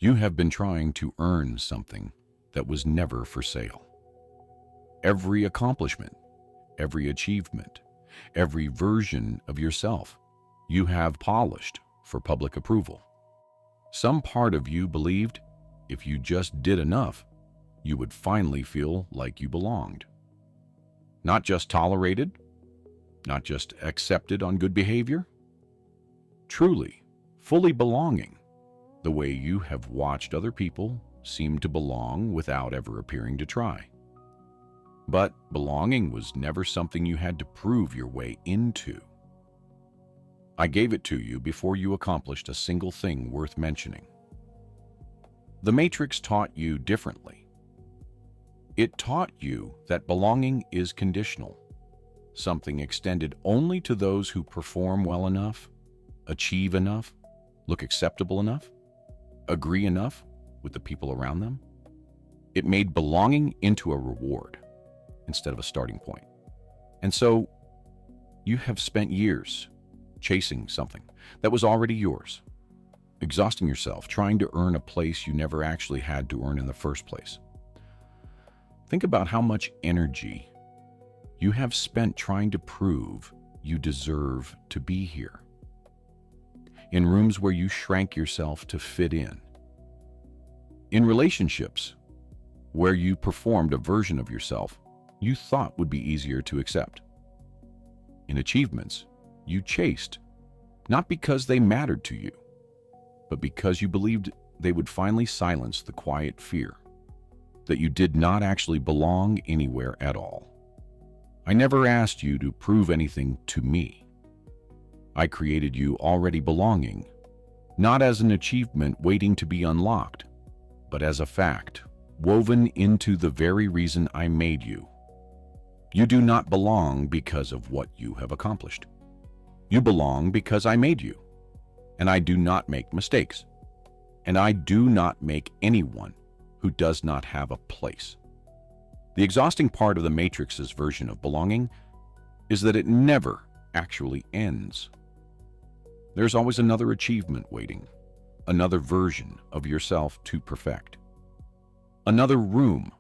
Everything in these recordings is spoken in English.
You have been trying to earn something that was never for sale. Every accomplishment, every achievement, every version of yourself you have polished for public approval. Some part of you believed if you just did enough, you would finally feel like you belonged. Not just tolerated, not just accepted on good behavior, truly, fully belonging, the way you have watched other people seem to belong without ever appearing to try. But belonging was never something you had to prove your way into. I gave it to you before you accomplished a single thing worth mentioning. The Matrix taught you differently. It taught you that belonging is conditional, something extended only to those who perform well enough, achieve enough, look acceptable enough, agree enough with the people around them. It made belonging into a reward instead of a starting point. And so you have spent years chasing something that was already yours, exhausting yourself trying to earn a place you never actually had to earn in the first place. Think about how much energy you have spent trying to prove you deserve to be here. In rooms where you shrank yourself to fit in. In relationships where you performed a version of yourself you thought would be easier to accept. In achievements you chased, not because they mattered to you, but because you believed they would finally silence the quiet fear that you did not actually belong anywhere at all. I never asked you to prove anything to me. I created you already belonging, not as an achievement waiting to be unlocked, but as a fact, woven into the very reason I made you. You do not belong because of what you have accomplished. You belong because I made you, and I do not make mistakes, and I do not make anyone who does not have a place. The exhausting part of the Matrix's version of belonging is that it never actually ends. There's always another achievement waiting, another version of yourself to perfect, another room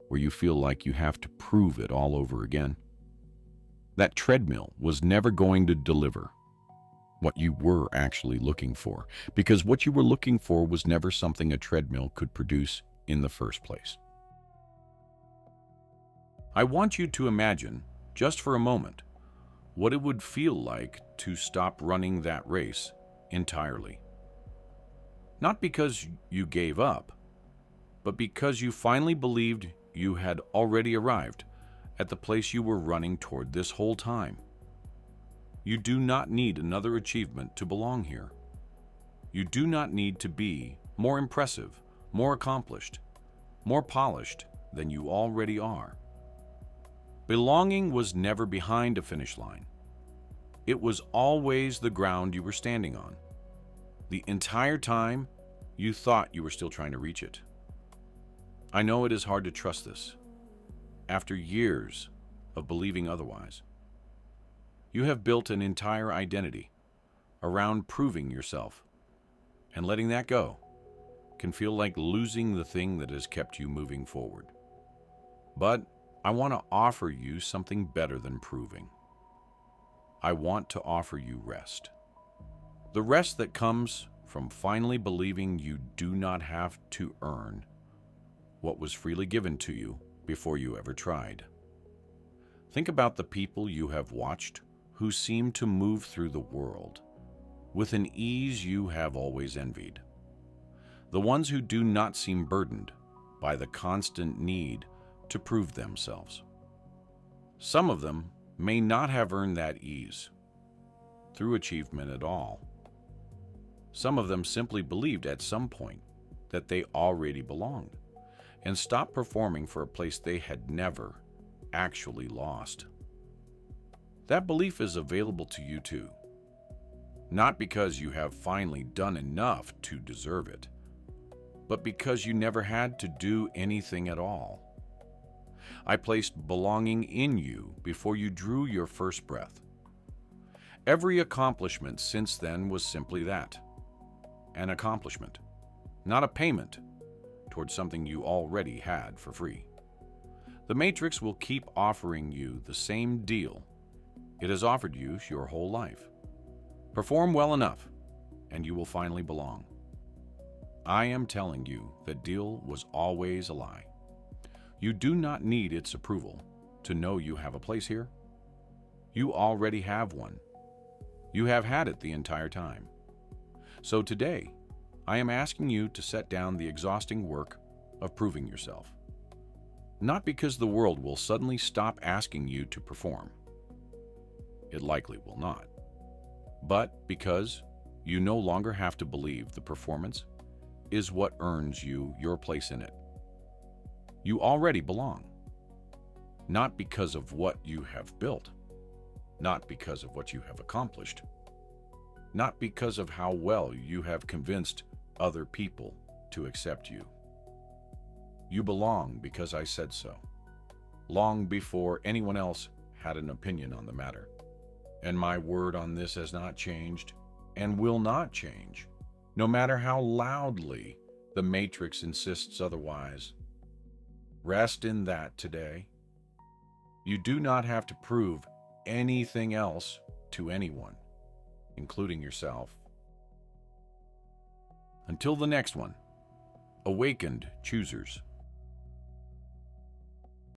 where you feel like you have to prove it all over again. That treadmill was never going to deliver what you were actually looking for, because what you were looking for was never something a treadmill could produce in the first place. I want you to imagine, just for a moment, what it would feel like to stop running that race entirely. Not because you gave up, but because you finally believed you had already arrived at the place you were running toward this whole time. You do not need another achievement to belong here. You do not need to be more impressive, more accomplished, more polished than you already are. Belonging was never behind a finish line. It was always the ground you were standing on. The entire time, you thought you were still trying to reach it. I know it is hard to trust this, after years of believing otherwise. You have built an entire identity around proving yourself, and letting that go can feel like losing the thing that has kept you moving forward. But I want to offer you something better than proving. I want to offer you rest. The rest that comes from finally believing you do not have to earn what was freely given to you before you ever tried. Think about the people you have watched who seem to move through the world with an ease you have always envied. The ones who do not seem burdened by the constant need to prove themselves. Some of them may not have earned that ease through achievement at all. Some of them simply believed at some point that they already belonged and stopped performing for a place they had never actually lost. That belief is available to you too, not because you have finally done enough to deserve it, but because you never had to do anything at all. I placed belonging in you before you drew your first breath. Every accomplishment since then was simply that, an accomplishment. not a payment towards something you already had for free. The Matrix will keep offering you the same deal it has offered you your whole life. Perform well enough, and you will finally belong. I am telling you that deal was always a lie. You do not need its approval to know you have a place here. You already have one. You have had it the entire time. So today, I am asking you to set down the exhausting work of proving yourself. Not because the world will suddenly stop asking you to perform. It likely will not. But because you no longer have to believe the performance is what earns you your place in it. You already belong. Not because of what you have built, not because of what you have accomplished, not because of how well you have convinced other people to accept you. You belong because I said so, long before anyone else had an opinion on the matter. And my word on this has not changed and will not change, no matter how loudly the Matrix insists otherwise. Rest in that today. You do not have to prove anything else to anyone, including yourself. Until the next one, awakened choosers.